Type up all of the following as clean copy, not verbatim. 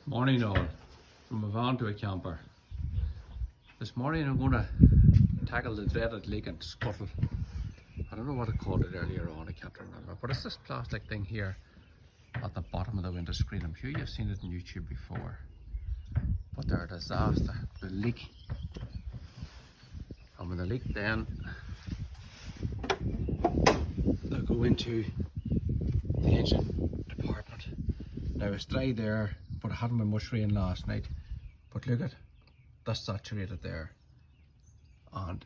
Morning all, from a van to a camper. This morning I'm going to tackle the dreaded leak and scuttle. I don't know what I called it earlier on, I can't remember, but it's this plastic thing here at the bottom of the window screen. I'm sure you've seen it on YouTube before, but they're a disaster. The leak, and when they leak then they'll go into the engine department. Now it's dry there, but it hadn't been much rain last night. But look at that's saturated there, and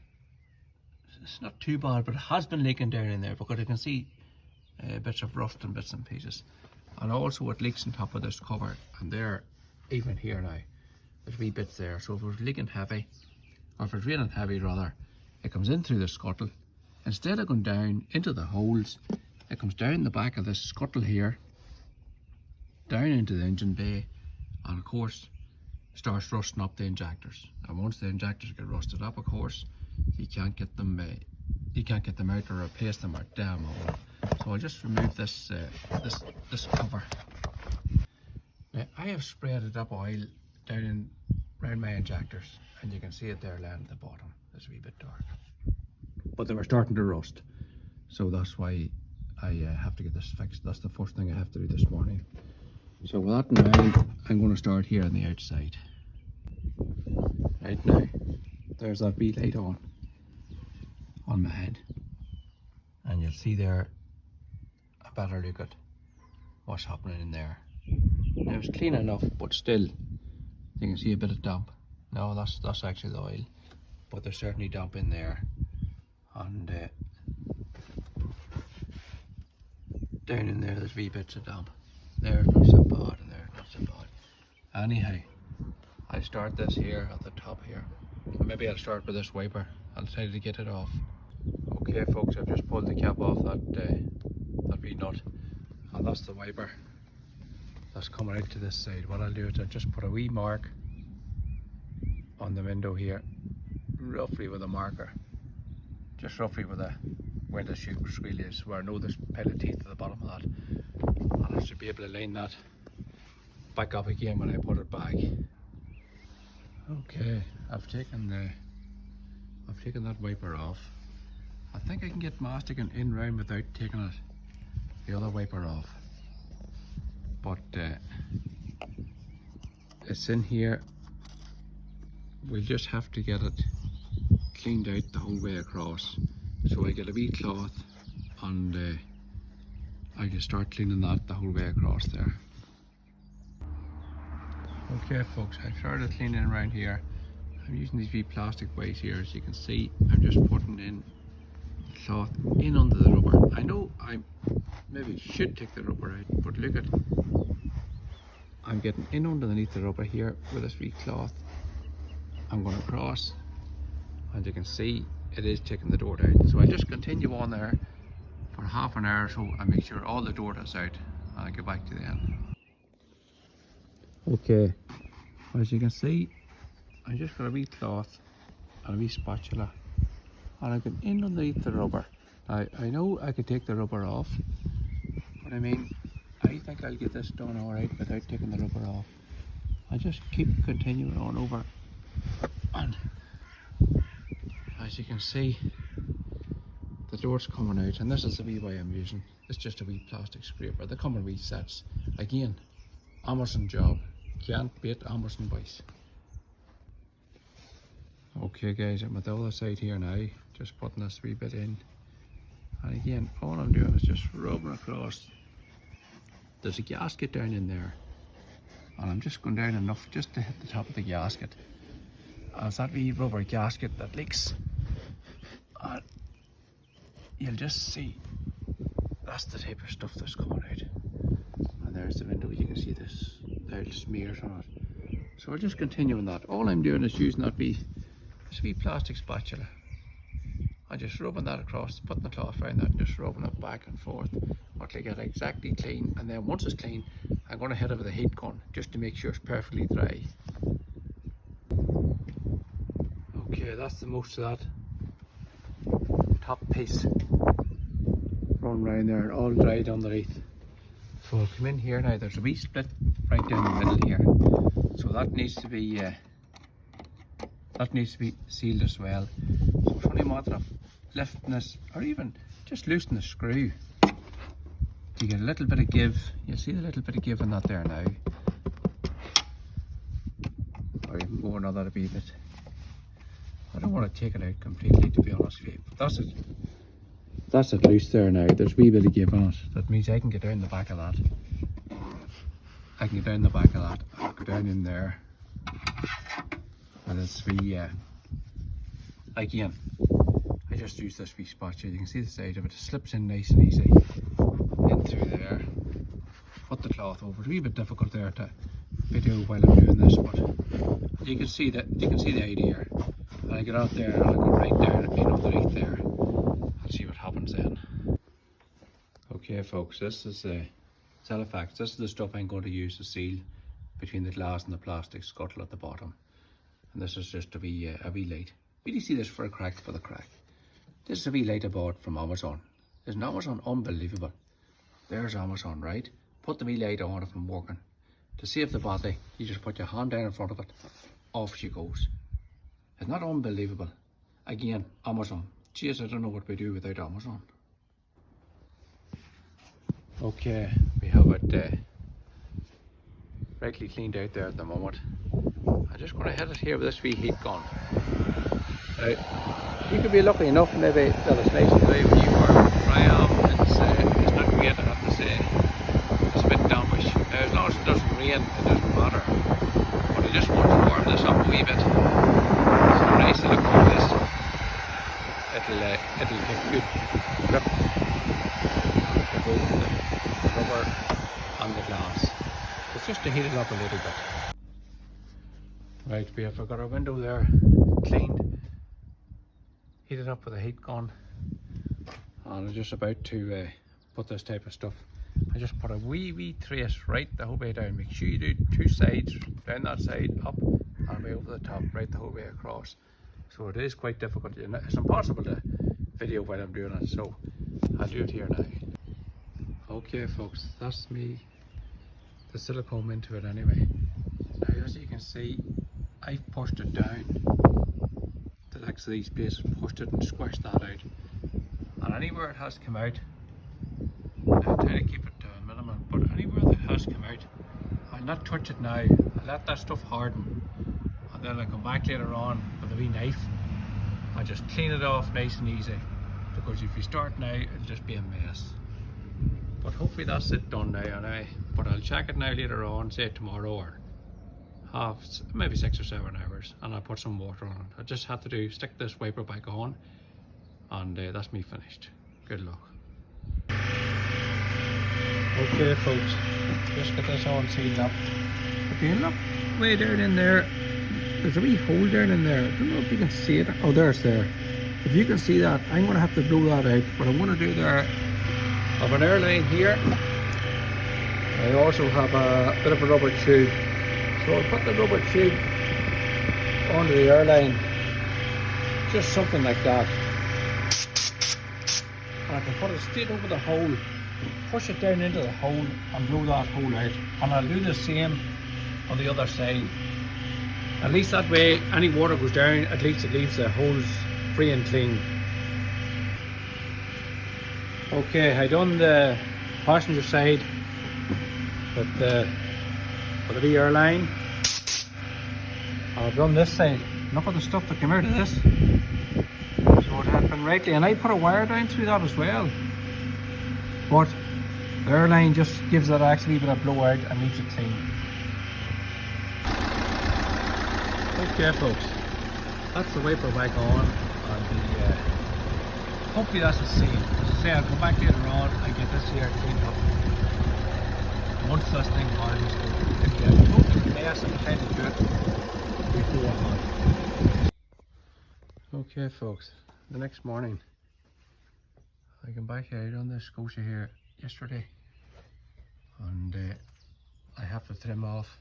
it's not too bad, but it has been leaking down in there because you can see bits of rust and bits and pieces. And also it leaks on top of this cover, and there, even here now, there's wee bits there. So if it was leaking heavy, or if it's raining heavy rather, it comes in through the scuttle. Instead of going down into the holes, it comes down the back of this scuttle here, down into the engine bay, and of course starts rusting up the injectors. And once the injectors get rusted up, of course, you can't get them out or replace them or damn all. So I'll just remove this this cover. Now I have sprayed it up oil down in around my injectors, and you can see it there laying at the bottom. It's a wee bit dark, but they were starting to rust, so that's why I have to get this fixed. That's the first thing I have to do this morning. So with that in mind, I'm going to start here on the outside. Right now, there's that wee light on my head, and you'll see there a better look at what's happening in there. Now it's clean enough, but still you can see a bit of damp. No, that's actually the oil, but there's certainly damp in there, and down in there there's wee bits of damp. There's not so bad, and there's not so bad. Anyhow, I start this here at the top here. Maybe I'll start with this wiper. I'll try to get it off. Okay folks, I've just pulled the cap off that wee nut, and that's the wiper that's coming out to this side. What I'll do is I'll just put a wee mark on the window here, roughly with a marker, just roughly where the window screen is, where I know there's a pile of teeth at the bottom of that, and I should be able to line that back up again when I put it back. Okay, I've taken that wiper off. I think I can get masticing in round without taking the other wiper off, but it's in here. We'll just have to get it cleaned out the whole way across. So I get a wee cloth, and I can start cleaning that the whole way across there. Okay folks, I've started cleaning around here. I'm using these wee plastic wipes here. As you can see, I'm just putting in the cloth in under the rubber. I know I maybe should take the rubber out, but look at, I'm getting in underneath the rubber here with this wee cloth. I'm going across, and you can see it is taking the door down. So I just continue on there for half an hour or so and make sure all the door is out, and I'll get back to the end. Okay, as you can see, I just got a wee cloth and a wee spatula, and I get in underneath the rubber. Now I know I could take the rubber off, but I mean, I think I'll get this done alright without taking the rubber off. I just keep continuing on over, and as you can see, the door's coming out, and this is the wee way I'm using. It's just a wee plastic scraper. They come in wee sets. Again, Amazon job. Can't beat Amazon boys. Okay guys, I'm at the other side here now, just putting this wee bit in. And again, all I'm doing is just rubbing across. There's a gasket down in there, and I'm just going down enough just to hit the top of the gasket. And it's that wee rubber gasket that leaks. And you'll just see, that's the type of stuff that's coming out. And there's the window, you can see this, there's smears on it. So we're just continuing that. All I'm doing is using that wee plastic spatula. I'm just rubbing that across, putting the cloth around that, and just rubbing it back and forth until I get it exactly clean. And then once it's clean, I'm going to hit it with a heat gun just to make sure it's perfectly dry. Okay, that's the most of that top piece run round there and all dried underneath. So I'll come in here now. There's a wee split right down the middle here, so that needs to be sealed as well. So it's only a matter of lifting this, or even just loosening the screw. You get a little bit of give. You'll see a little bit of give in that there now, or even go another wee bit. I don't want to take it out completely, to be honest with you. But that's it. That's it loose there now. There's a wee bit of give on it. That means I can get down the back of that. I can get down the back of that. I'll go down in there. And it's wee, again, I just use this wee spatula. You can see the side of it. It slips in nice and easy in through there. Put the cloth over. It's a wee bit difficult there to video while I'm doing this, but you can see that. You can see the idea. And I get out there and I'll go right down in underneath there and see what happens then. Okay, folks, this is Celofax. This is the stuff I'm going to use to seal between the glass and the plastic scuttle at the bottom. And this is just a wee light. Really see this for a crack for the crack. This is a wee light I bought from Amazon. Isn't Amazon unbelievable? There's Amazon, right? Put the wee light on if I'm working. To save the battery, you just put your hand down in front of it. Off she goes. Isn't that unbelievable? Again, Amazon. Jeez, I don't know what we do without Amazon. Okay, we have it rightly cleaned out there at the moment. I'm just going to hit it here with this wee heat gun. You could be lucky enough maybe that it's nice and dry when you are. Where I am, it's not great, I have to say. It's a bit dampish. As long as it doesn't rain, it doesn't matter. But I just want to warm this up a wee bit. So nice to look at this. It'll get good grip to both the rubber and the glass. It's just to heat it up a little bit. Right, we have got our window there cleaned, heated up with a heat gun, and I'm just about to put this type of stuff. I just put a wee trace right the whole way down. Make sure you do two sides, down that side, up, and way over the top, right the whole way across. So it is quite difficult. It's impossible to video while I'm doing it, so I'll do it here now. Okay folks, that's me, the silicone into it anyway. Now as you can see, I've pushed it down. The legs of these places, pushed it and squished that out. And anywhere it has come out, I'll try to keep it to a minimum, but anywhere that has come out, I'll not touch it now. I'll let that stuff harden. And then I'll come back later on with a wee knife and just clean it off nice and easy. Because if you start now, it'll just be a mess. But hopefully that's it done now anyway. But I'll check it now later on, say tomorrow, or maybe 6 or 7 hours, and I'll put some water on it. I just have to stick this wiper back on, and that's me finished. Good luck. Okay folks, just get this all sealed up. If you look way down in there, there's a wee hole down in there. I don't know if you can see it. Oh, there's there. If you can see that, I'm going to have to blow that out. What I'm going to do there, I have an airline here. I also have a bit of a rubber tube. So I'll put the rubber tube onto the airline, just something like that. And I can put it straight over the hole, push it down into the hole and blow that hole out. And I'll do the same on the other side. At least that way, any water goes down, at least it leaves the holes free and clean. Okay, I done the passenger side with the wee airline. I've done this side. Look at the stuff that came out of this. So it had been rightly, and I put a wire down through that as well. But the airline just gives it actually a bit of blowout and leaves it clean. Okay folks, that's the wiper back on, and hopefully that's a seal. As I say, I'll come back later on and get this here cleaned up. Once this thing hardens, hopefully the mess, I'm trying to do it beforehand. Okay folks, the next morning, I came back here, I done this Scotia here yesterday, and I have to trim off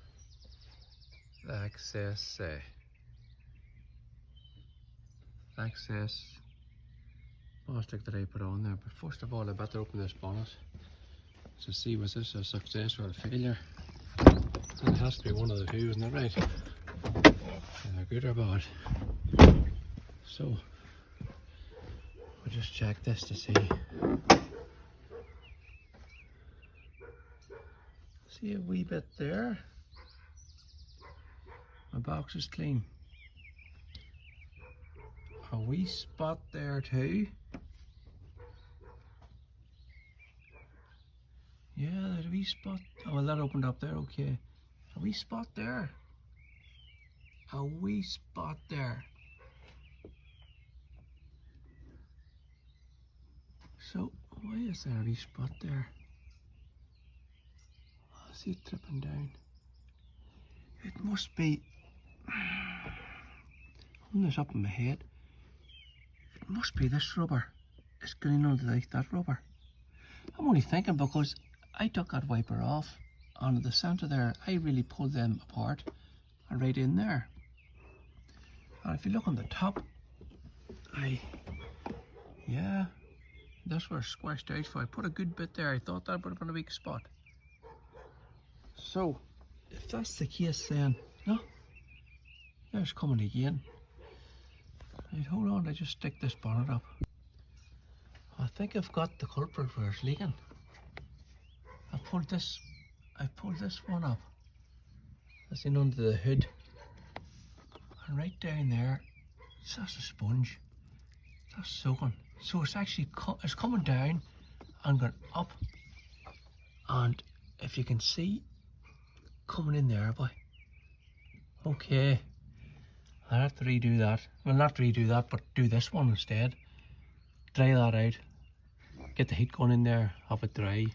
the excess plastic that I put on there. But first of all, I better open this bonnet to see was this a success or a failure. And it has to be one of the two, isn't it, right? Either good or bad. So we'll just check this to see. See a wee bit there. My box is clean. A wee spot there too. Yeah, there's a wee spot. Oh, well, that opened up there, okay. A wee spot there. A wee spot there. So, why is there a wee spot there? I see it dripping down. It must be on the top of my head. It must be this rubber. It's going underneath that rubber. I'm only thinking because I took that wiper off onto the centre there. I really pulled them apart and right in there. And if you look on the top, yeah, that's where it squashed out. So I put a good bit there. I thought that would have been a weak spot. So, if that's the case then, no, there's coming again. Right, hold on, I just stick this bonnet up. I think I've got the culprit where it's leaking. I pulled this one up. That's in under the hood. And right down there, that's a sponge. That's soaking. So it's actually it's coming down and going up. And if you can see, coming in there, boy. Okay. I have to redo that. Well, not redo that, but do this one instead. Dry that out. Get the heat gun in there, have it dry,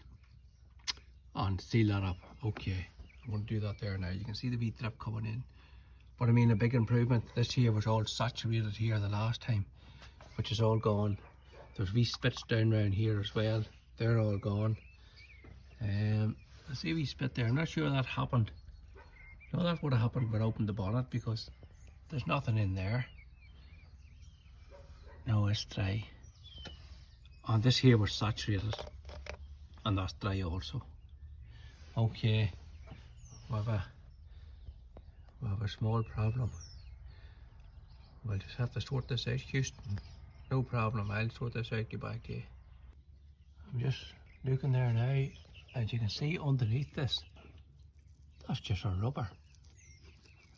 and seal that up. Okay, I'm going to do that there now. You can see the wee drip coming in. But I mean, a big improvement. This here was all saturated here the last time, which is all gone. There's wee spits down around here as well. They're all gone. I see a wee spit there. I'm not sure that happened. No, that would have happened when I opened the bonnet because there's nothing in there. No, it's dry. And this here was saturated. And that's dry also. Okay. We have a small problem. We'll just have to sort this out, Houston. No problem, I'll sort this out, get back to you. I'm just looking there now, and you can see underneath this, that's just a rubber.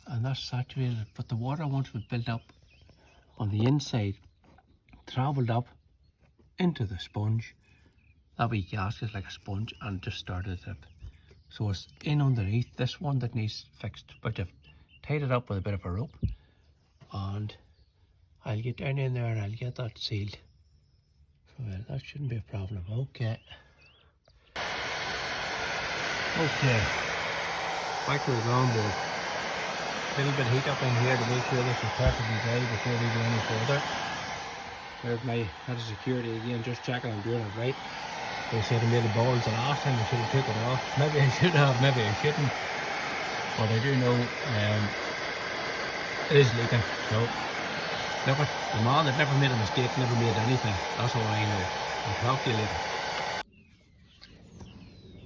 And that's saturated, but the water once was built up on the inside, travelled up into the sponge. That wee gasket like a sponge and just started to drip. So it's in underneath this one that needs fixed, but I've tied it up with a bit of a rope and I'll get down in there and I'll get that sealed. So well, that shouldn't be a problem. Okay. Okay. Back to the drawing board. A little bit of heat up in here to make sure this is perfectly dry before we go any further. There's my head of security again, just checking I'm doing it right. They said I made the balls the last time, I should have took it off. Maybe I should have, maybe I shouldn't. But I do know it is leaking. So, look at the man that never made a mistake, never made anything. That's all I know. I'll talk to you later.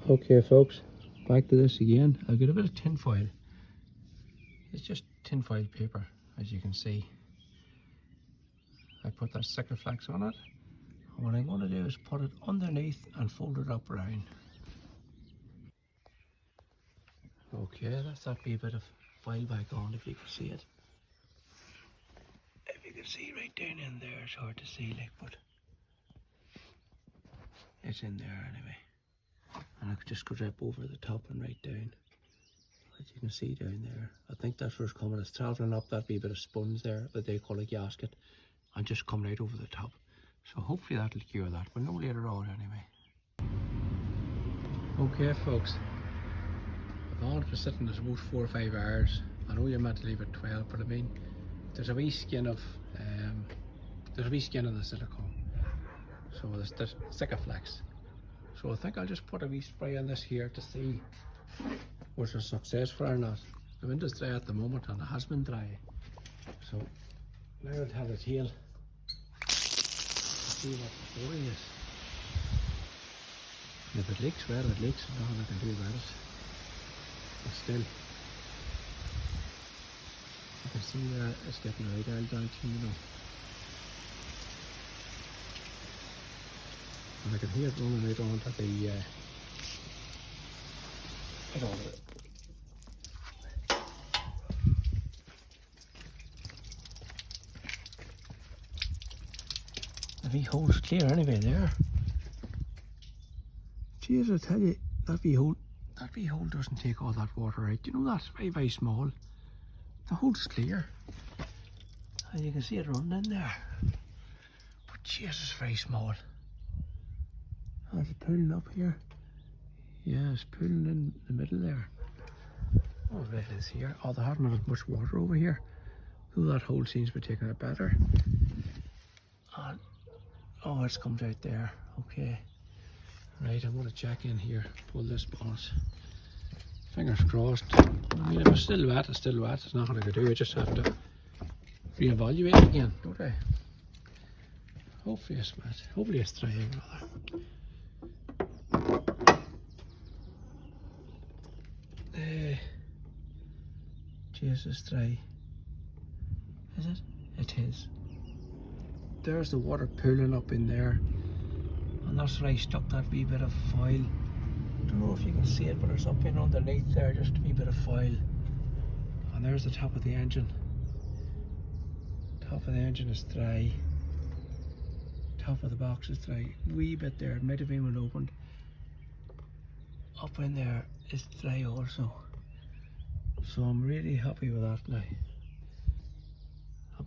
Okay folks, back to this again. I've got a bit of tin foil. It's just tin foil paper, as you can see. I put that sticker flex on it. And what I'm going to do is put it underneath and fold it up around. Okay, that's that wee bit of foil back on if you can see it. If you can see right down in there, it's hard to see like, but it's in there anyway. And I could just go drip over the top and right down. As you can see down there, I think that's where it's coming. It's travelling up that wee bit of sponge there that they call a gasket and just coming out over the top. So hopefully that'll cure that. We'll know later on anyway. Okay folks, I've on for sitting at about 4 or 5 hours. I know you're meant to leave at 12, but I mean, there's a wee skin of the silicone. So there's Sikaflex. So I think I'll just put a wee spray on this here to see was it successful or not. The window's dry at the moment and it has been dry. So now I'll have the tail. See what the story is. If it leaks, well, it leaks. Nothing I can do about it. But still, you can see that it's getting right oiled down, you know. And I can hear it running right onto the, right onto it. The wee hole's clear anyway there. Jeez, I tell you, that wee hole doesn't take all that water out. You know, that's very, very small. The hole's clear. And you can see it running in there. But jeez, it's very small. Oh, it's pulling up here. Yeah, it's pulling in the middle there. Oh, it is here. Oh, there hasn't been as much water over here. So that hole seems to be taking it better. And, oh, it's come out there. Okay. Right, I'm going to check in here. Pull this bonnet. Fingers crossed. I mean, if it's still wet, it's still wet. It's not going to do. I just have to re-evaluate again, don't I? Hopefully it's wet. Hopefully it's dry, rather. Jesus, dry. Is it? It is. There's the water pooling up in there. And that's where I stuck that wee bit of foil. Don't know if you can see it, but it's up in underneath there, just a wee bit of foil. And there's the top of the engine. Top of the engine is dry. Top of the box is dry. Wee bit there, it might have been when opened. Up in there is dry also. So I'm really happy with that now.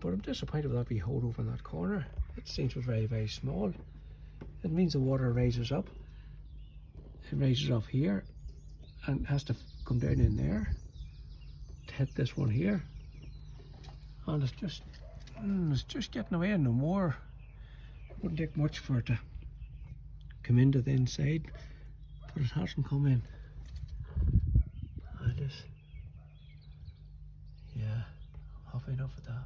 But I'm disappointed with that wee hole over in that corner. It seems to be very, very small. It means the water rises up. It rises up here and has to come down in there to hit this one here. And it's just getting away no more. It wouldn't take much for it to come into the inside, but it hasn't come in. Yeah, I'm happy enough with that.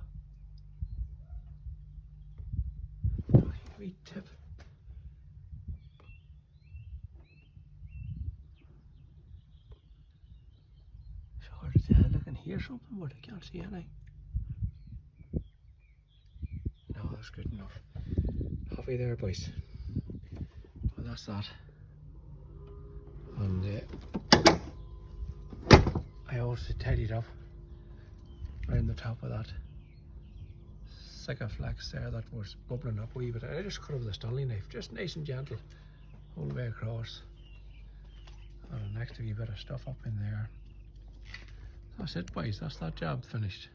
Wee tip. It's hard to tell. I can hear something, but I can't see anything. No, that's good enough. Happy there, boys. Well, that's that. And I also tidied up around the top of that flex there that was bubbling up a wee bit. I just cut it with a Stanley knife, just nice and gentle, all the way across. And an extra wee bit of stuff up in there. That's it, boys. That's that job finished.